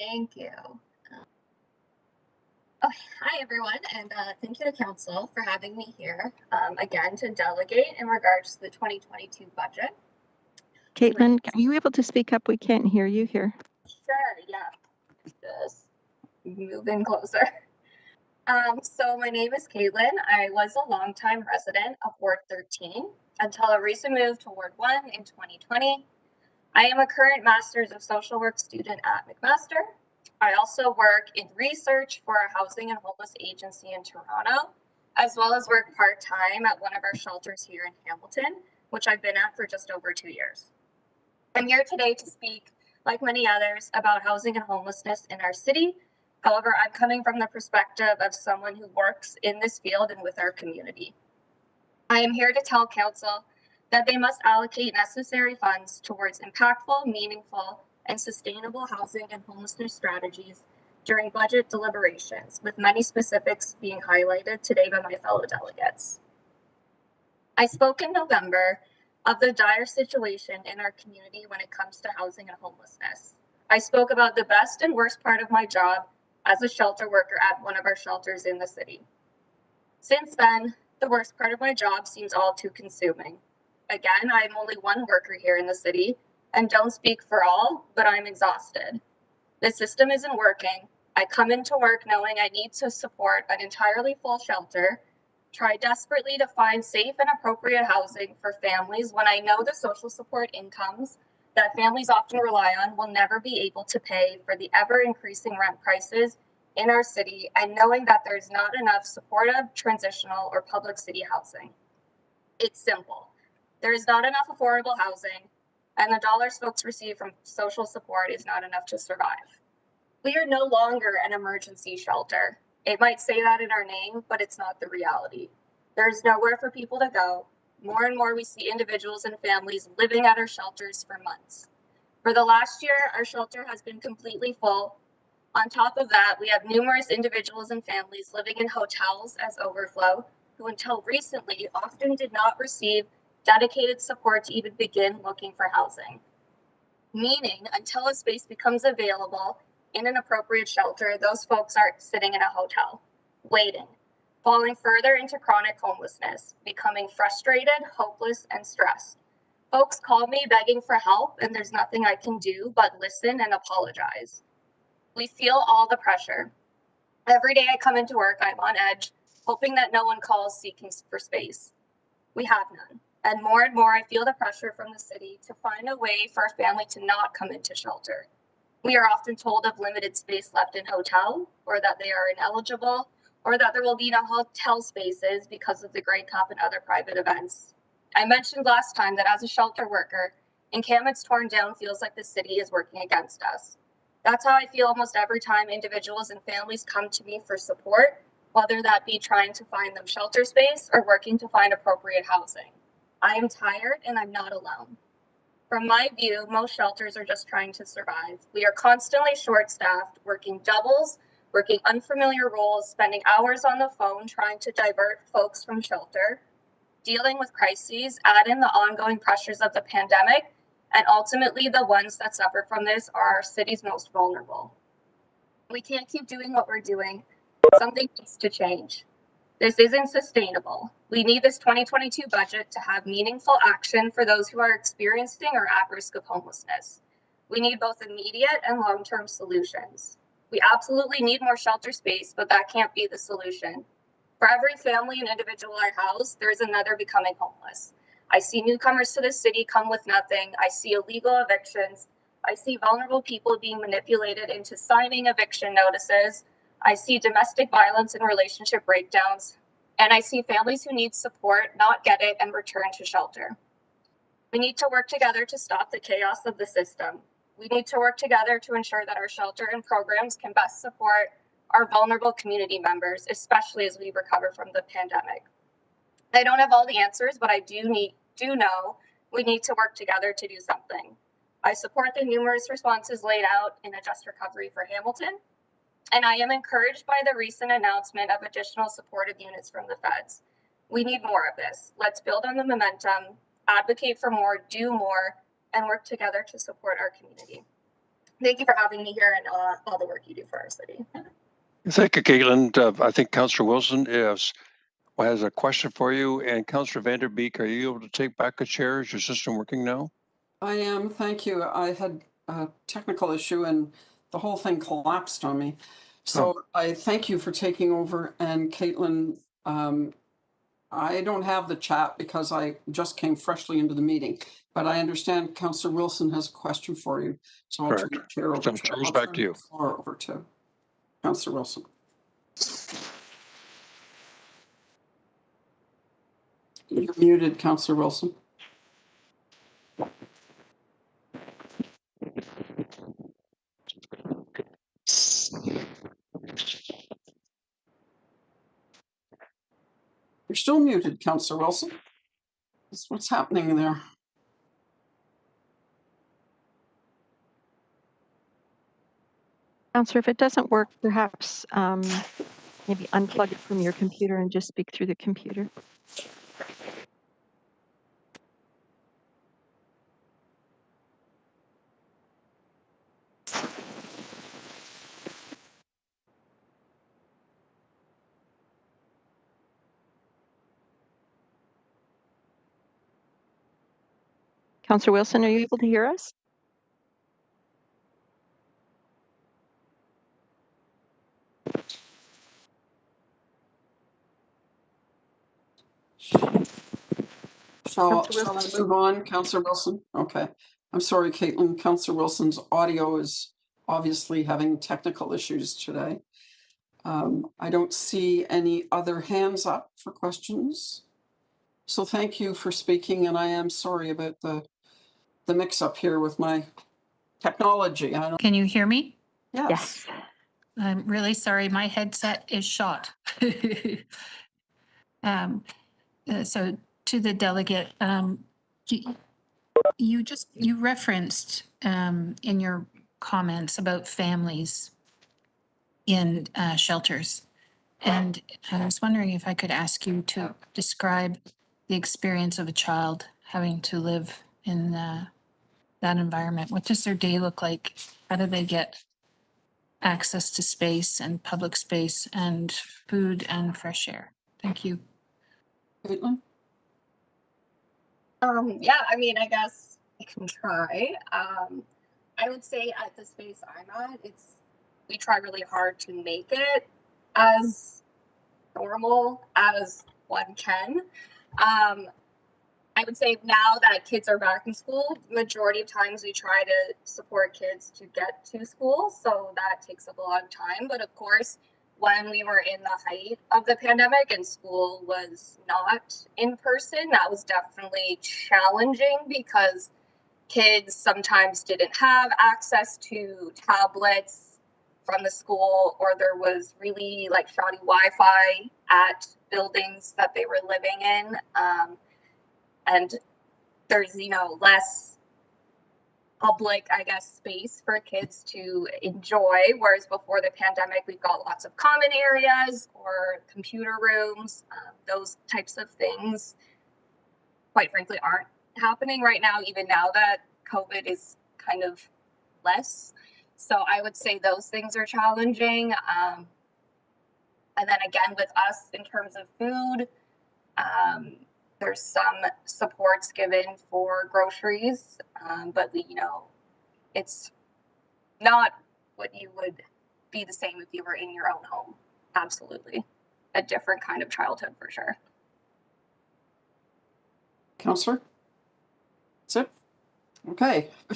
Thank you. Oh, hi everyone, and thank you to council for having me here again to delegate in regards to the 2022 budget. Caitlin, are you able to speak up? We can't hear you here. Sure, yeah. Just move in closer. So my name is Caitlin. I was a longtime resident of Ward 13 until a recent move to Ward 1 in 2020. I am a current Master's of Social Work student at McMaster. I also work in research for a housing and homeless agency in Toronto, as well as work part-time at one of our shelters here in Hamilton, which I've been at for just over 2 years. I'm here today to speak, like many others, about housing and homelessness in our city. However, I'm coming from the perspective of someone who works in this field and with our community. I am here to tell council that they must allocate necessary funds towards impactful, meaningful, and sustainable housing and homelessness strategies during budget deliberations, with many specifics being highlighted today by my fellow delegates. I spoke in November of the dire situation in our community when it comes to housing and homelessness. I spoke about the best and worst part of my job as a shelter worker at one of our shelters in the city. Since then, the worst part of my job seems all too consuming. Again, I'm only one worker here in the city and don't speak for all, but I'm exhausted. The system isn't working. I come into work knowing I need to support an entirely full shelter, try desperately to find safe and appropriate housing for families when I know the social support incomes that families often rely on will never be able to pay for the ever increasing rent prices in our city, and knowing that there's not enough supportive, transitional, or public city housing. It's simple. There is not enough affordable housing, and the dollars folks receive from social support is not enough to survive. We are no longer an emergency shelter. It might say that in our name, but it's not the reality. There's nowhere for people to go. More and more we see individuals and families living at our shelters for months. For the last year, our shelter has been completely full. On top of that, we have numerous individuals and families living in hotels as overflow, who until recently often did not receive dedicated support to even begin looking for housing. Meaning, until a space becomes available in an appropriate shelter, those folks are sitting in a hotel, waiting, falling further into chronic homelessness, becoming frustrated, hopeless, and stressed. Folks call me begging for help, and there's nothing I can do but listen and apologize. We feel all the pressure. Every day I come into work, I'm on edge, hoping that no one calls seeking for space. We have none. And more I feel the pressure from the city to find a way for a family to not come into shelter. We are often told of limited space left in hotel, or that they are ineligible, or that there will be no hotel spaces because of the Grey Cup and other private events. I mentioned last time that as a shelter worker, encampments torn down feels like the city is working against us. That's how I feel almost every time individuals and families come to me for support, whether that be trying to find them shelter space or working to find appropriate housing. I am tired and I'm not alone. From my view, most shelters are just trying to survive. We are constantly short-staffed, working doubles, working unfamiliar roles, spending hours on the phone trying to divert folks from shelter, dealing with crises, add in the ongoing pressures of the pandemic, and ultimately the ones that suffer from this are our city's most vulnerable. We can't keep doing what we're doing. Something needs to change. This isn't sustainable. We need this 2022 budget to have meaningful action for those who are experiencing or at risk of homelessness. We need both immediate and long-term solutions. We absolutely need more shelter space, but that can't be the solution. For every family and individual I house, there is another becoming homeless. I see newcomers to the city come with nothing. I see illegal evictions. I see vulnerable people being manipulated into signing eviction notices. I see domestic violence and relationship breakdowns, and I see families who need support not get it and return to shelter. We need to work together to stop the chaos of the system. We need to work together to ensure that our shelter and programs can best support our vulnerable community members, especially as we recover from the pandemic. I don't have all the answers, but I do know we need to work together to do something. I support the numerous responses laid out in a Just Recovery for Hamilton, and I am encouraged by the recent announcement of additional supportive units from the feds. We need more of this. Let's build on the momentum, advocate for more, do more, and work together to support our community. Thank you for having me here and all the work you do for our city. Thank you, Caitlin. I think Councillor Wilson has a question for you. And Councillor Vanderbeek, are you able to take back a chair? Is your system working now? I am, thank you. I had a technical issue and the whole thing collapsed on me. So I thank you for taking over. And Caitlin, I don't have the chat because I just came freshly into the meeting, but I understand Councillor Wilson has a question for you. So I'll turn the chair over to Chair's back to you. The floor over to Councillor Wilson. You're muted, Councillor Wilson. You're still muted, Councillor Wilson. What's happening there? Counselor, if it doesn't work, perhaps maybe unplug it from your computer and just speak through the computer. Counselor Wilson, are you able to hear us? Shall I move on, Councillor Wilson? Okay. I'm sorry, Caitlin. Councillor Wilson's audio is obviously having technical issues today. I don't see any other hands up for questions. So thank you for speaking, and I am sorry about the mix-up here with my technology. Can you hear me? Yes. I'm really sorry. My headset is shot. So to the delegate, you referenced in your comments about families in shelters. And I was wondering if I could ask you to describe the experience of a child having to live in that environment. What does their day look like? How do they get access to space and public space and food and fresh air? Thank you. Caitlin? Yeah, I mean, I guess I can try. I would say at the space I'm at, we try really hard to make it as normal as one can. I would say now that kids are back in school, majority of times we try to support kids to get to school, so that takes up a lot of time. But of course, when we were in the height of the pandemic and school was not in person, that was definitely challenging because kids sometimes didn't have access to tablets from the school, or there was really like shoddy Wi-Fi at buildings that they were living in. And there's, less public, I guess, space for kids to enjoy. Whereas before the pandemic, we've got lots of common areas or computer rooms. Those types of things, quite frankly, aren't happening right now, even now that COVID is kind of less. So I would say those things are challenging. And then again, with us in terms of food, there's some supports given for groceries, but it's not what you would be the same if you were in your own home. Absolutely. A different kind of childhood for sure. Councillor? That's it? Okay.